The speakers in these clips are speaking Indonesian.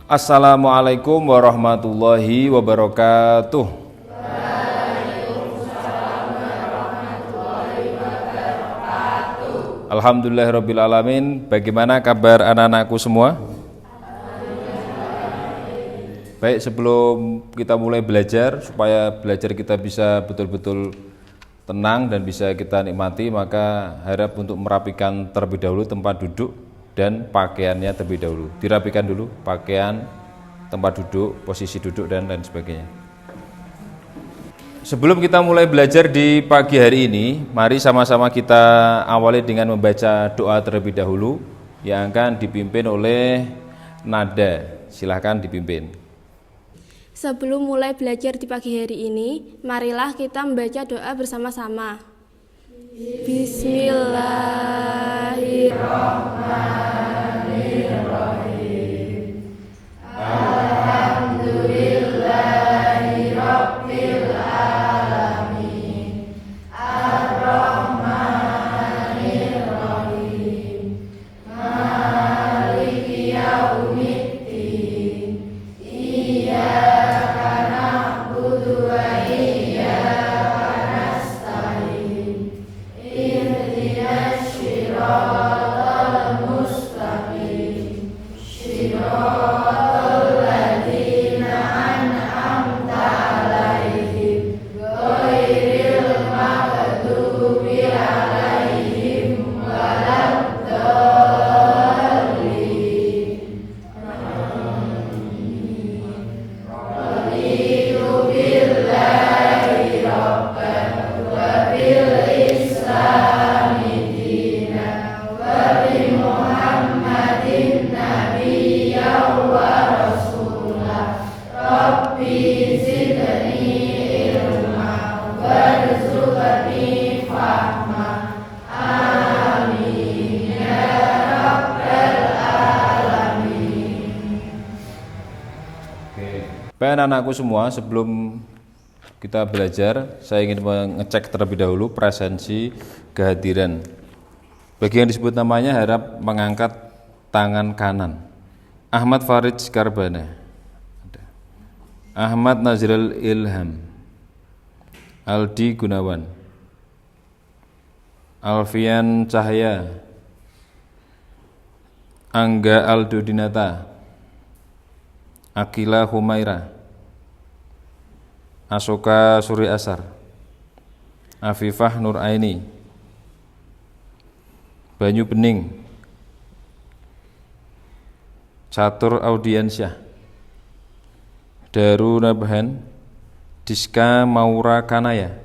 Assalamualaikum warahmatullahi wabarakatuh. Alhamdulillahirabbil alamin. Bagaimana kabar anak-anakku semua? Baik, sebelum kita mulai belajar, supaya belajar kita bisa betul-betul tenang dan bisa kita nikmati, maka harap untuk merapikan terlebih dahulu tempat duduk dan pakaiannya terlebih dahulu. Dirapikan dulu pakaian, tempat duduk, posisi duduk dan lain sebagainya. Sebelum kita mulai belajar di pagi hari ini, mari sama-sama kita awali dengan membaca doa terlebih dahulu yang akan dipimpin oleh Nada. Silahkan dipimpin. Sebelum mulai belajar di pagi hari ini, marilah kita membaca doa bersama-sama. Bismillahirrahmanirrahim. Alhamdulillahirabbil alamin. Ar-Rahmanirrahim. Maliki yaumiddin. Iyyaka na'budu wa iyyaka nasta'in. Ihdinas siratal mustaqim. Siratal ladzina an'amta 'alaihim ghairil maghdubi 'alaihim waladdallin. Raditu billahi rabban wa bil islami dinan wa bi Muhammadin nabiyyan wa rasulah. Rabbi zidni ilma warzuqni fahma. Amin ya rabbal alamin. Baik anak-anakku semua, sebelum kita belajar, saya ingin mengecek terlebih dahulu presensi kehadiran. Bagi yang disebut namanya harap mengangkat tangan kanan. Ahmad Farid Skarbana, Ahmad Nazrul Ilham, Aldi Gunawan, Alfian Cahya, Angga Aldo Dinata, Akila Humaira, Asoka Suri Asar, Afifah Nur Aini, Banyu Bening, Catur Audiensyah, Daru Nabhan, Diska Maura Kanaya,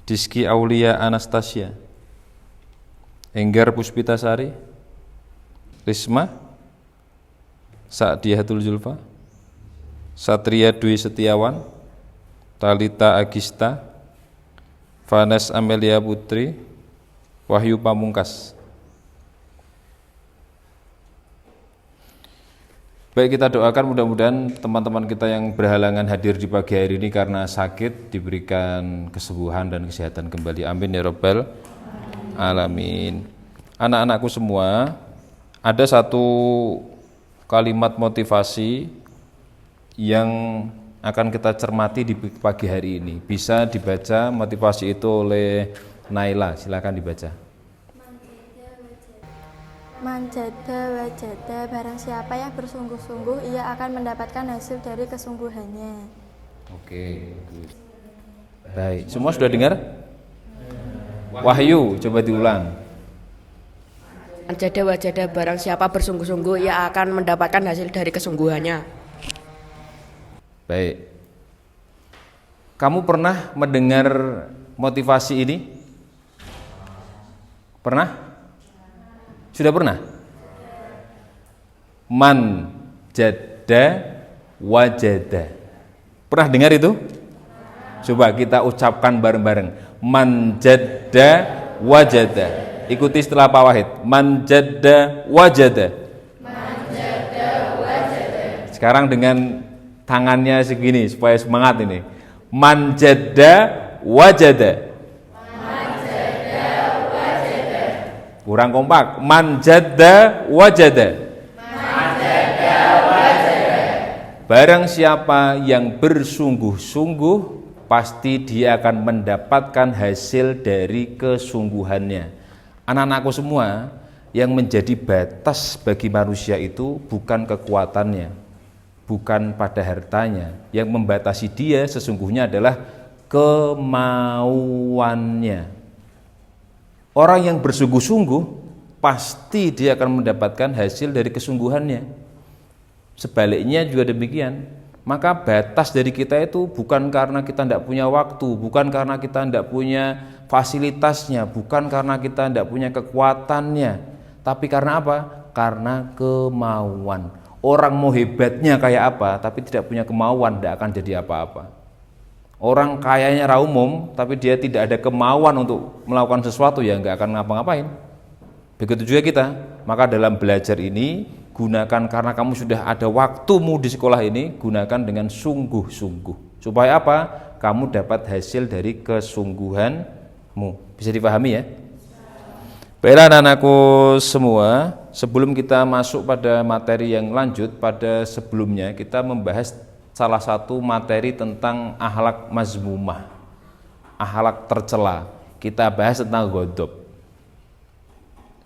Diski Aulia Anastasia, Enggar Puspitasari, Risma, Sa'diyatul Zulfa, Satria Dwi Setiawan, Talita Agista, Vanes Amelia Putri, Wahyu Pamungkas. Baik, kita doakan mudah-mudahan teman-teman kita yang berhalangan hadir di pagi hari ini karena sakit diberikan kesembuhan dan kesehatan kembali. Amin ya rabbal alamin. Anak-anakku semua, ada satu kalimat motivasi yang akan kita cermati di pagi hari ini. Bisa dibaca motivasi itu oleh Naila, silakan dibaca. Manjada wajada, barang siapa yang bersungguh-sungguh ia akan mendapatkan hasil dari kesungguhannya. Oke, baik. Semua sudah dengar? Wahyu, coba diulang. Manjada wajada, barang siapa bersungguh-sungguh ia akan mendapatkan hasil dari kesungguhannya. Baik. Kamu pernah mendengar motivasi ini? Pernah? Sudah pernah? Man jada wajada. Pernah dengar itu? Coba kita ucapkan bareng-bareng. Man jada wajada. Ikuti setelah Pak Wahid. Man jada wajada. Man jada wajada. Sekarang dengan tangannya segini supaya semangat ini. Man jada wajada. Wajada. Kurang kompak. Man jadda wajada. Man jadda Barang siapa yang bersungguh-sungguh, pasti dia akan mendapatkan hasil dari kesungguhannya. Anak-anakku semua, yang menjadi batas bagi manusia itu bukan kekuatannya, bukan pada hartanya. Yang membatasi dia sesungguhnya adalah kemauannya. Orang yang bersungguh-sungguh, pasti dia akan mendapatkan hasil dari kesungguhannya. Sebaliknya juga demikian. Maka batas dari kita itu bukan karena kita tidak punya waktu, bukan karena kita tidak punya fasilitasnya, bukan karena kita tidak punya kekuatannya, tapi karena apa? Karena kemauan. Orang mau hebatnya kayak apa, tapi tidak punya kemauan, tidak akan jadi apa-apa. Orang kayanya umum, tapi dia tidak ada kemauan untuk melakukan sesuatu, ya nggak akan ngapa-ngapain. Begitu juga kita. Maka dalam belajar ini, gunakan, karena kamu sudah ada waktumu di sekolah ini, gunakan dengan sungguh-sungguh. Supaya apa? Kamu dapat hasil dari kesungguhanmu. Bisa dipahami ya? Baiklah anak-anakku semua, sebelum kita masuk pada materi yang lanjut, pada sebelumnya kita membahas salah satu materi tentang akhlak mazmumah, akhlak tercela. Kita bahas tentang ghadab.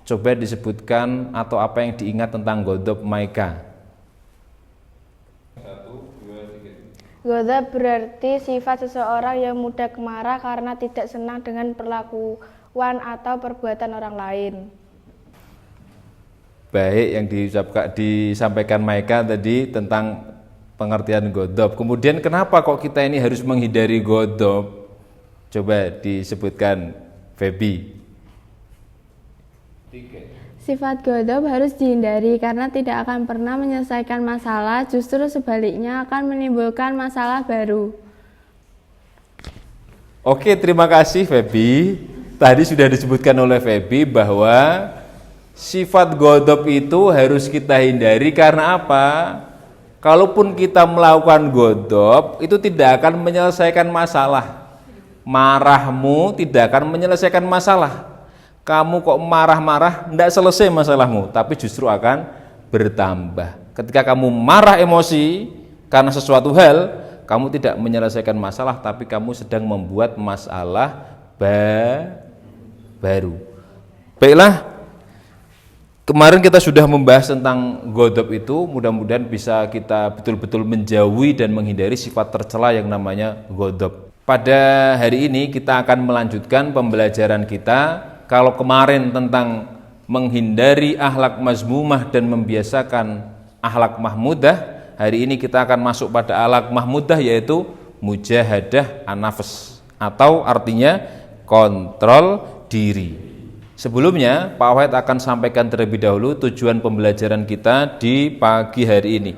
Coba disebutkan atau apa yang diingat tentang ghadab Maika. 1, 2, 3. Ghadab berarti sifat seseorang yang mudah marah karena tidak senang dengan perlakuan atau perbuatan orang lain. Baik, yang disampaikan Maika tadi tentang pengertian ghadab. Kemudian kenapa kok kita ini harus menghindari ghadab? Coba disebutkan Febi. Sifat ghadab harus dihindari karena tidak akan pernah menyelesaikan masalah, justru sebaliknya akan menimbulkan masalah baru. Oke, terima kasih Febi. Tadi sudah disebutkan oleh Febi bahwa sifat ghadab itu harus kita hindari karena apa? Kalaupun kita melakukan ghadab, itu tidak akan menyelesaikan masalah. Marahmu tidak akan menyelesaikan masalah. Kamu kok marah-marah, tidak selesai masalahmu, tapi justru akan bertambah. Ketika kamu marah emosi karena sesuatu hal, kamu tidak menyelesaikan masalah, tapi kamu sedang membuat masalah baru. Baiklah, kemarin kita sudah membahas tentang ghadab itu, mudah-mudahan bisa kita betul-betul menjauhi dan menghindari sifat tercela yang namanya ghadab. Pada hari ini kita akan melanjutkan pembelajaran kita. Kalau kemarin tentang menghindari akhlak mazmumah dan membiasakan akhlak mahmudah, hari ini kita akan masuk pada akhlak mahmudah, yaitu mujahadah an-nafs, atau artinya kontrol diri. Sebelumnya Pak Wahid akan sampaikan terlebih dahulu tujuan pembelajaran kita di pagi hari ini.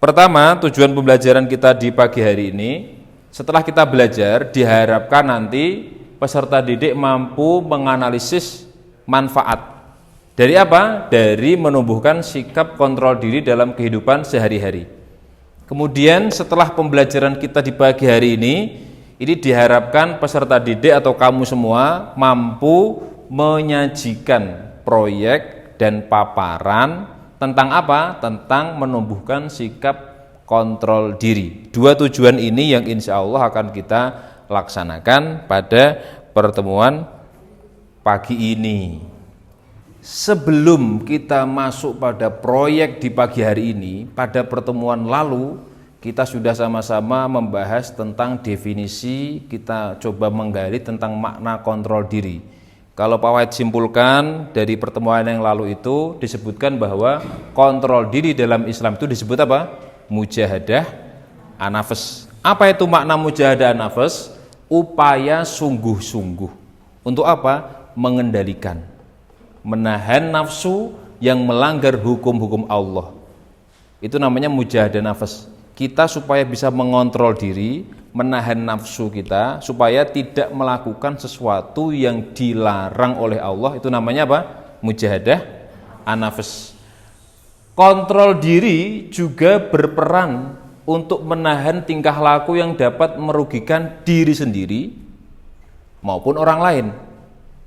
Pertama, tujuan pembelajaran kita di pagi hari ini, setelah kita belajar, diharapkan nanti peserta didik mampu menganalisis manfaat. Dari apa? Dari menumbuhkan sikap kontrol diri dalam kehidupan sehari-hari. Kemudian setelah pembelajaran kita di pagi hari ini diharapkan peserta didik atau kamu semua mampu menyajikan proyek dan paparan tentang apa? Tentang menumbuhkan sikap kontrol diri. Dua tujuan ini yang insya Allah akan kita laksanakan pada pertemuan pagi ini. Sebelum kita masuk pada proyek di pagi hari ini, pada pertemuan lalu kita sudah sama-sama membahas tentang definisi, kita coba menggali tentang makna kontrol diri. Kalau Pak Wahid simpulkan dari pertemuan yang lalu itu disebutkan bahwa kontrol diri dalam Islam itu disebut apa? Mujahadah an-nafs. Apa itu makna mujahadah an-nafs? Upaya sungguh-sungguh. Untuk apa? Mengendalikan, menahan nafsu yang melanggar hukum-hukum Allah. Itu namanya mujahadah nafs. Kita supaya bisa mengontrol diri, menahan nafsu kita supaya tidak melakukan sesuatu yang dilarang oleh Allah. Itu namanya apa? Mujahadah an-nafs. Kontrol diri juga berperan untuk menahan tingkah laku yang dapat merugikan diri sendiri maupun orang lain.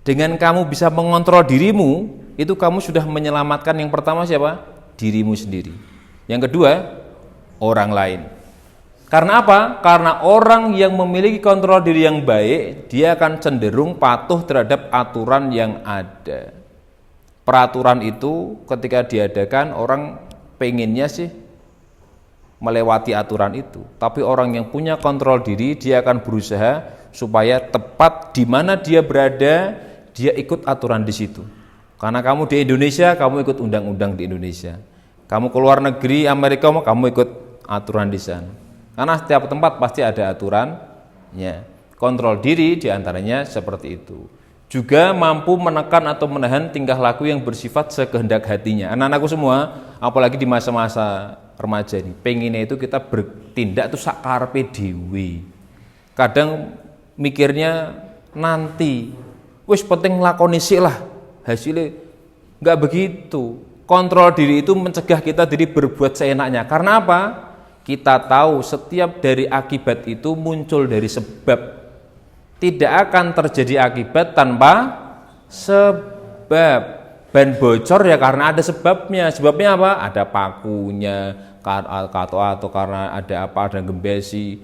Dengan kamu bisa mengontrol dirimu, itu kamu sudah menyelamatkan yang pertama siapa? dirimu sendiri. Yang kedua, orang lain. Karena apa? Karena orang yang memiliki kontrol diri yang baik, dia akan cenderung patuh terhadap aturan yang ada. Peraturan itu ketika diadakan, orang pengennya sih melewati aturan itu. Tapi orang yang punya kontrol diri, dia akan berusaha supaya tepat di mana dia berada, dia ikut aturan di situ. Karena kamu di Indonesia, kamu ikut undang-undang di Indonesia. Kamu keluar negeri, Amerika, kamu ikut aturan di sana. Karena setiap tempat pasti ada aturannya. Kontrol diri diantaranya seperti itu. Juga mampu menekan atau menahan tingkah laku yang bersifat sekehendak hatinya. Anak-anakku semua, apalagi di masa-masa remaja ini, pengennya itu kita bertindak itu sakarepe dhewe. Kadang mikirnya nanti, wis penting nglakoni sik lah, hasilnya enggak begitu. Kontrol diri itu mencegah kita diri berbuat seenaknya. Karena apa? Kita tahu setiap dari akibat itu muncul dari sebab. Tidak akan terjadi akibat tanpa sebab. Ban bocor ya karena ada sebabnya. Sebabnya apa? Ada pakunya, atau karena ada apa, ada gembesi,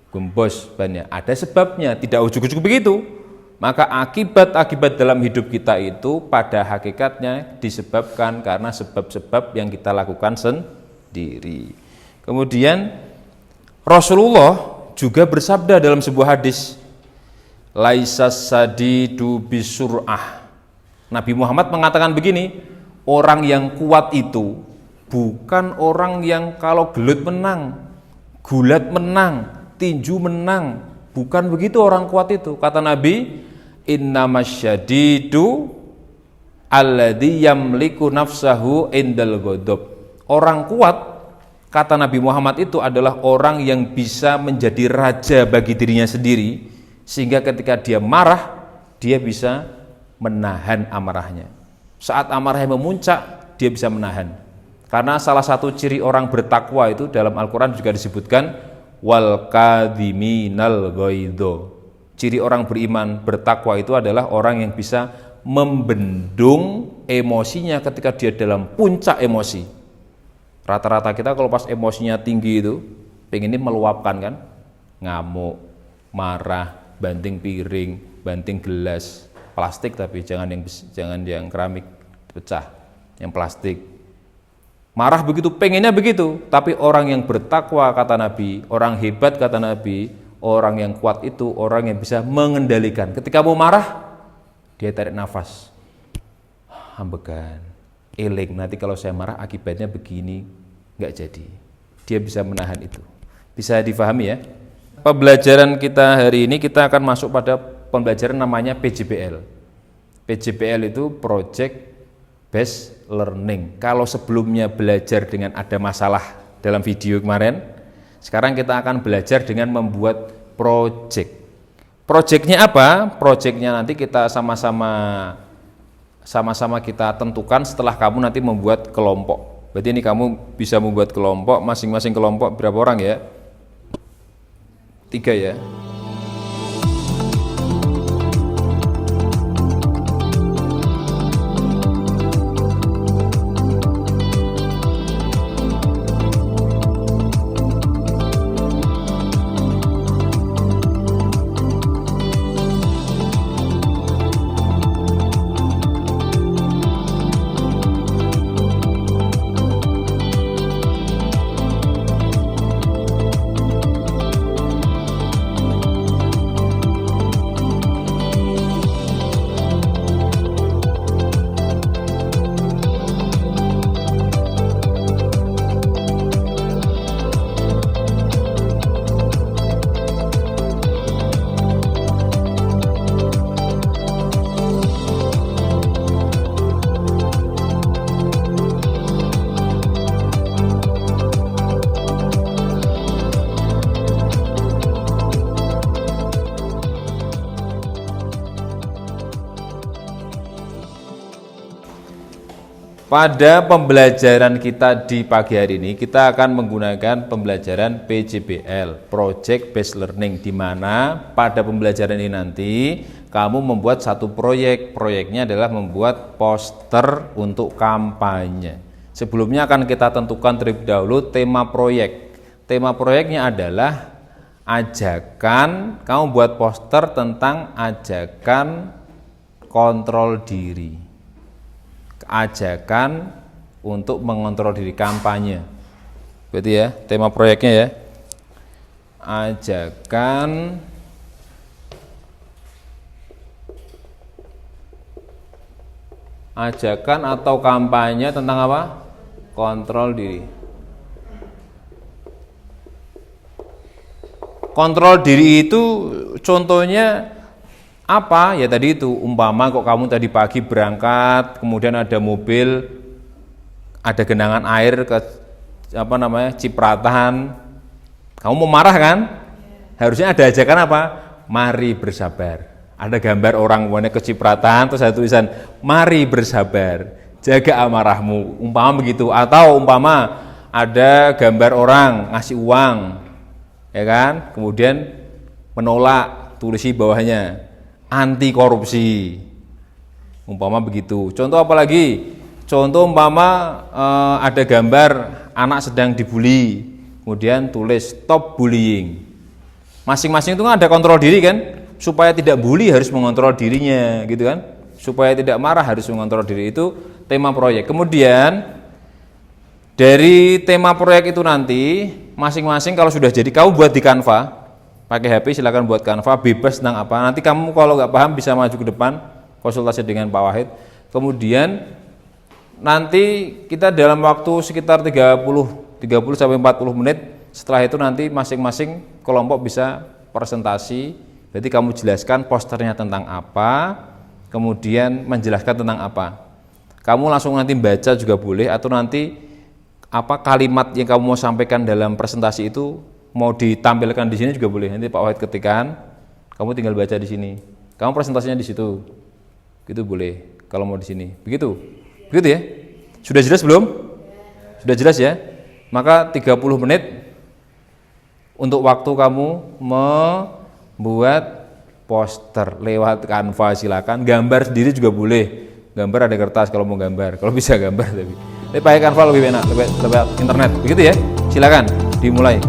gembos bannya. Ada sebabnya, tidak ujuk-ujuk begitu. Maka akibat-akibat dalam hidup kita itu pada hakikatnya disebabkan karena sebab-sebab yang kita lakukan sendiri. Kemudian Rasulullah juga bersabda dalam sebuah hadis, laisas sadidu bisur'ah. Nabi Muhammad mengatakan begini, orang yang kuat itu bukan orang yang kalau gelut menang, gulat menang, tinju menang. Bukan begitu orang kuat itu. Kata Nabi, innamasyadidu alladzi yamliku nafsahu indal ghadab. Orang kuat, kata Nabi Muhammad, itu adalah orang yang bisa menjadi raja bagi dirinya sendiri, sehingga ketika dia marah, dia bisa menahan amarahnya. Saat amarahnya memuncak, dia bisa menahan. Karena salah satu ciri orang bertakwa itu dalam Al-Quran juga disebutkan wal kadhiminal ghaidho. Ciri orang beriman bertakwa itu adalah orang yang bisa membendung emosinya ketika dia dalam puncak emosi. Rata-rata kita kalau pas emosinya tinggi itu pengennya meluapkan kan, ngamuk, marah, banting piring, banting gelas, plastik tapi jangan yang keramik pecah, yang plastik. Marah begitu, pengennya begitu. Tapi orang yang bertakwa kata Nabi, orang hebat kata Nabi, orang yang kuat itu orang yang bisa mengendalikan. Ketika mau marah, dia tarik nafas, ambekan, eling, nanti kalau saya marah akibatnya begini, nggak jadi. Dia bisa menahan itu. Bisa difahami ya? Pembelajaran kita hari ini kita akan masuk pada pembelajaran namanya PJBL. PJBL itu Project Based Learning. Kalau sebelumnya belajar dengan ada masalah dalam video kemarin, sekarang kita akan belajar dengan membuat project. Projectnya apa? Projectnya nanti kita sama-sama kita tentukan setelah kamu nanti membuat kelompok. Berarti ini kamu bisa membuat kelompok, masing-masing kelompok berapa orang ya? 3 ya. Pada pembelajaran kita di pagi hari ini, kita akan menggunakan pembelajaran PJBL, Project Based Learning, di mana pada pembelajaran ini nanti kamu membuat satu proyek. Proyeknya adalah membuat poster untuk kampanye. Sebelumnya akan kita tentukan terlebih dahulu tema proyek. Tema proyeknya adalah ajakan, kamu buat poster tentang ajakan kontrol diri. Ajakan untuk mengontrol diri, kampanye. Berarti ya, tema proyeknya ya. Ajakan atau kampanye tentang apa? Kontrol diri. Kontrol diri itu contohnya apa? Ya tadi itu, umpama kok kamu tadi pagi berangkat, kemudian ada mobil, ada genangan air ke cipratan. Kamu mau marah kan? Harusnya ada ajakan apa? Mari bersabar. Ada gambar orang warna kecipratan, terus ada tulisan mari bersabar, jaga amarahmu, umpama begitu. Atau umpama ada gambar orang ngasih uang, ya kan, kemudian menolak, tulisi bawahnya anti korupsi, umpama begitu. Contoh apa lagi? Contoh umpama ada gambar anak sedang dibully, kemudian tulis stop bullying. Masing-masing itu kan ada kontrol diri kan, supaya tidak bully harus mengontrol dirinya, gitu kan, supaya tidak marah harus mengontrol diri. Itu tema proyek. Kemudian dari tema proyek itu nanti masing-masing kalau sudah jadi, kamu buat di Canva, pakai HP silakan buat Canva, bebas tentang apa. Nanti kamu kalau nggak paham bisa maju ke depan konsultasi dengan Pak Wahid. Kemudian nanti kita dalam waktu sekitar 30 sampai 40 menit. Setelah itu nanti masing-masing kelompok bisa presentasi. Berarti kamu jelaskan posternya tentang apa, kemudian menjelaskan tentang apa. Kamu langsung nanti baca juga boleh, atau nanti apa kalimat yang kamu mau sampaikan dalam presentasi itu mau ditampilkan di sini juga boleh. Nanti Pak Wahid ketikkan, kamu tinggal baca di sini. Kamu presentasinya di situ. Gitu boleh kalau mau di sini. Begitu. Begitu ya? Sudah jelas belum? Sudah jelas ya? Maka 30 menit untuk waktu kamu membuat poster lewat Canva, silakan. Gambar sendiri juga boleh. Gambar ada kertas kalau mau gambar. Kalau bisa gambar tapi pakai Canva lebih enak, lewat internet. Begitu ya? Silakan dimulai.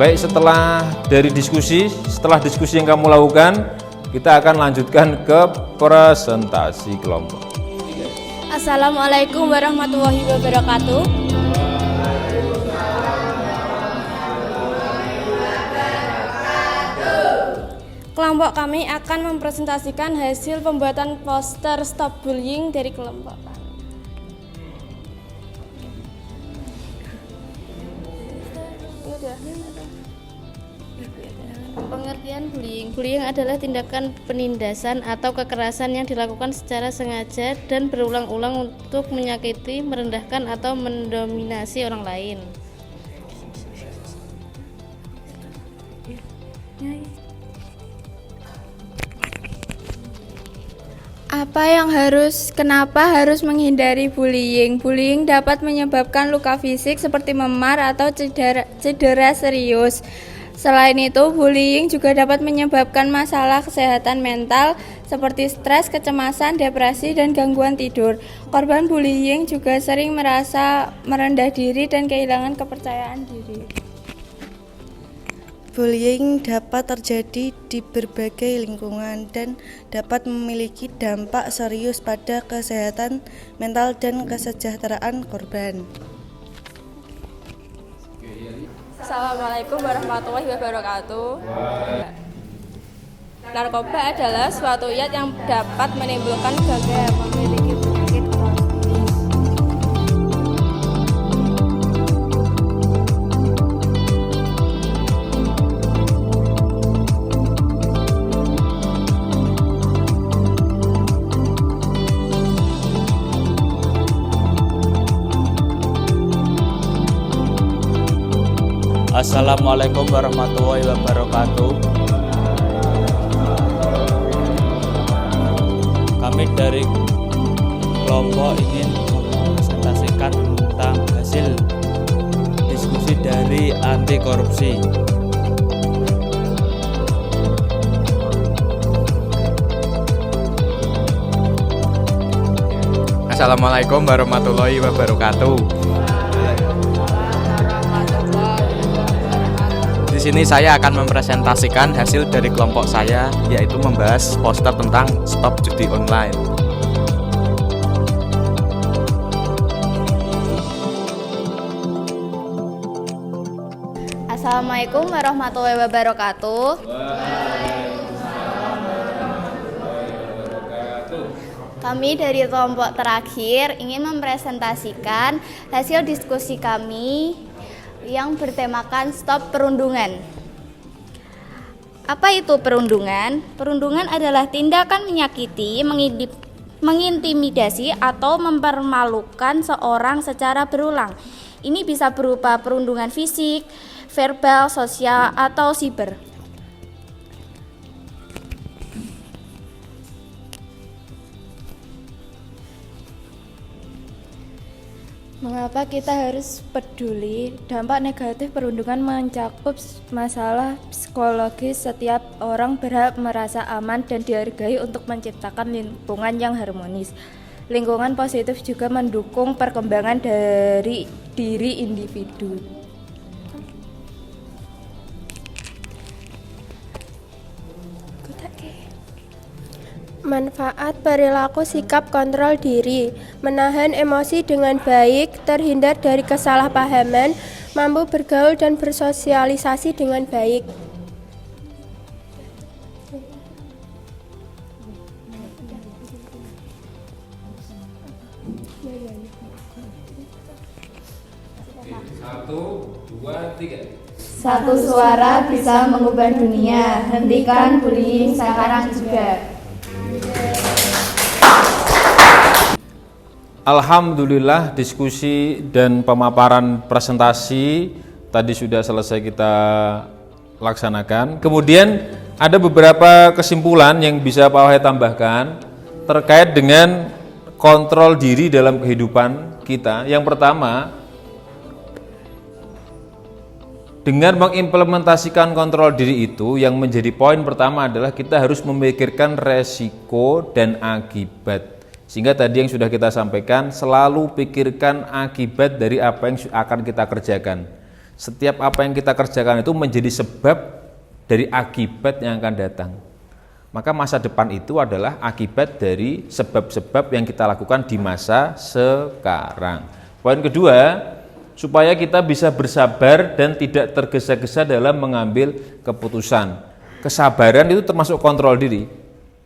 Baik, setelah diskusi yang kamu lakukan, kita akan lanjutkan ke presentasi kelompok. Assalamualaikum warahmatullahi wabarakatuh. Kelompok kami akan mempresentasikan hasil pembuatan poster Stop Bullying dari kelompok kami. Pengertian bullying. Bullying adalah tindakan penindasan atau kekerasan yang dilakukan secara sengaja dan berulang-ulang untuk menyakiti, merendahkan, atau mendominasi orang lain. Kenapa harus menghindari bullying? Bullying dapat menyebabkan luka fisik seperti memar atau cedera serius. Selain itu, bullying juga dapat menyebabkan masalah kesehatan mental seperti stres, kecemasan, depresi, dan gangguan tidur. Korban bullying juga sering merasa merendah diri dan kehilangan kepercayaan diri. Bullying dapat terjadi di berbagai lingkungan dan dapat memiliki dampak serius pada kesehatan mental dan kesejahteraan korban. Assalamualaikum warahmatullahi wabarakatuh. Narkoba adalah suatu zat yang dapat menimbulkan gangguan memiliki penyakit kronis. Assalamualaikum warahmatullahi wabarakatuh. Kami dari kelompok ingin mempresentasikan tentang hasil diskusi dari anti korupsi. Assalamualaikum warahmatullahi wabarakatuh. Di sini saya akan mempresentasikan hasil dari kelompok saya, yaitu membahas poster tentang Stop Judi Online. Assalamualaikum warahmatullahi wabarakatuh. Kami dari kelompok terakhir ingin mempresentasikan hasil diskusi kami yang bertemakan Stop Perundungan. Apa itu perundungan? Perundungan adalah tindakan menyakiti, mengintimidasi, atau mempermalukan seorang secara berulang. Ini bisa berupa perundungan fisik, verbal, sosial, atau siber. Mengapa kita harus peduli? Dampak negatif perundungan mencakup masalah psikologis. Setiap orang berhak merasa aman dan dihargai untuk menciptakan lingkungan yang harmonis. Lingkungan positif juga mendukung perkembangan dari diri individu. Manfaat perilaku sikap kontrol diri, menahan emosi dengan baik, terhindar dari kesalahpahaman, mampu bergaul dan bersosialisasi dengan baik. Satu suara bisa mengubah dunia. Hentikan bullying sekarang juga. Alhamdulillah, diskusi dan pemaparan presentasi tadi sudah selesai kita laksanakan. Kemudian ada beberapa kesimpulan yang bisa Pak Wahid tambahkan terkait dengan kontrol diri dalam kehidupan kita. Yang pertama, dengan mengimplementasikan kontrol diri itu, yang menjadi poin pertama adalah kita harus memikirkan resiko dan akibat. Sehingga tadi yang sudah kita sampaikan, selalu pikirkan akibat dari apa yang akan kita kerjakan. Setiap apa yang kita kerjakan itu menjadi sebab dari akibat yang akan datang. Maka masa depan itu adalah akibat dari sebab-sebab yang kita lakukan di masa sekarang. Poin kedua, supaya kita bisa bersabar dan tidak tergesa-gesa dalam mengambil keputusan. Kesabaran itu termasuk kontrol diri.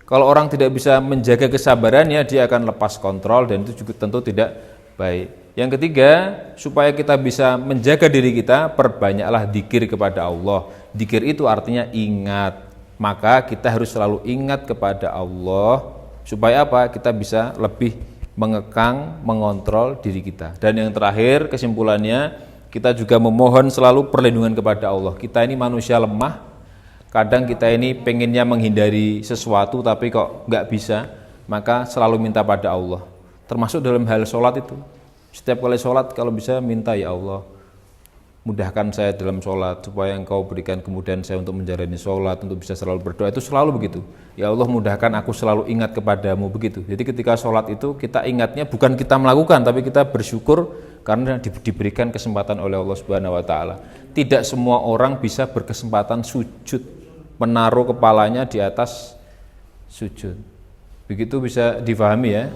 Kalau orang tidak bisa menjaga kesabarannya, dia akan lepas kontrol dan itu juga tentu tidak baik. Yang ketiga, supaya kita bisa menjaga diri kita, perbanyaklah dzikir kepada Allah. Dzikir itu artinya ingat. Maka kita harus selalu ingat kepada Allah supaya apa? Kita bisa lebih mengekang, mengontrol diri kita. Dan yang terakhir, kesimpulannya, kita juga memohon selalu perlindungan kepada Allah. Kita ini manusia lemah, kadang kita ini pengennya menghindari sesuatu tapi kok nggak bisa, maka selalu minta pada Allah. Termasuk dalam hal sholat itu. Setiap kali sholat kalau bisa minta, ya Allah, mudahkan saya dalam sholat supaya Engkau berikan kemudahan saya untuk menjalani sholat, untuk bisa selalu berdoa. Itu selalu begitu. Ya Allah, mudahkan aku selalu ingat kepadamu, begitu. Jadi ketika sholat itu kita ingatnya bukan kita melakukan, tapi kita bersyukur karena diberikan kesempatan oleh Allah Subhanahu Wa Taala. Tidak semua orang bisa berkesempatan sujud, menaruh kepalanya di atas sujud. Begitu bisa difahami ya.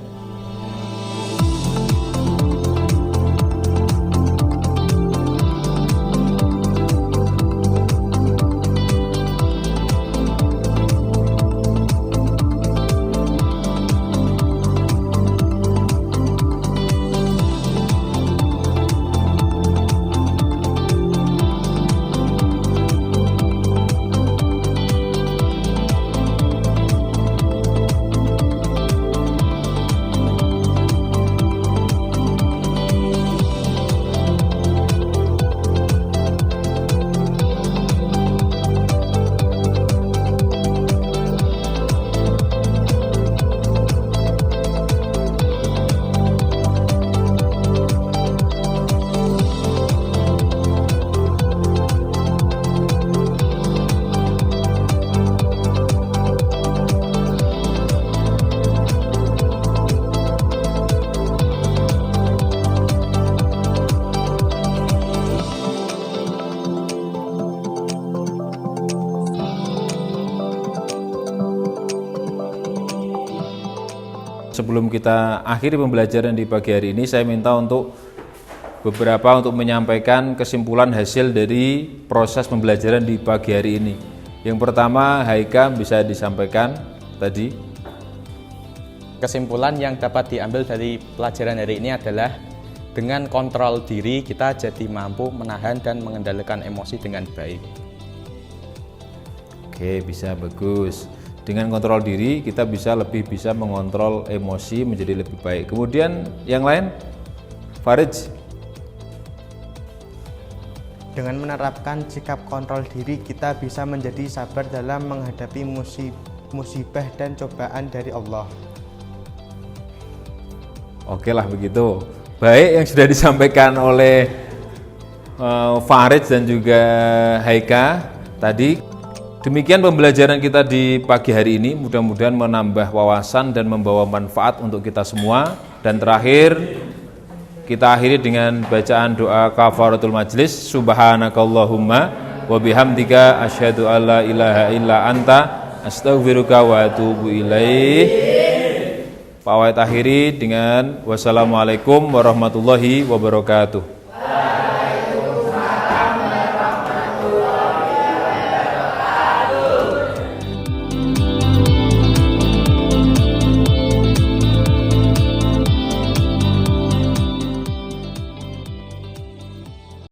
Sebelum kita akhiri pembelajaran di pagi hari ini, saya minta untuk menyampaikan kesimpulan hasil dari proses pembelajaran di pagi hari ini. Yang pertama, Haika bisa disampaikan tadi. Kesimpulan yang dapat diambil dari pelajaran hari ini adalah dengan kontrol diri kita jadi mampu menahan dan mengendalikan emosi dengan baik. Oke, bisa, bagus. Dengan kontrol diri kita lebih bisa mengontrol emosi menjadi lebih baik. Kemudian yang lain, Farid. Dengan menerapkan sikap kontrol diri kita bisa menjadi sabar dalam menghadapi musibah dan cobaan dari Allah. Oke lah begitu. Baik, yang sudah disampaikan oleh Farid dan juga Haika tadi. Demikian pembelajaran kita di pagi hari ini, mudah-mudahan menambah wawasan dan membawa manfaat untuk kita semua. Dan terakhir, kita akhiri dengan bacaan doa kafaratul majlis. Subhanakallahumma wa bihamdika asyhadu alla ilaha illa anta astaghfiruka wa atubu ilaih. Pak Wahid akhiri dengan wassalamualaikum warahmatullahi wabarakatuh.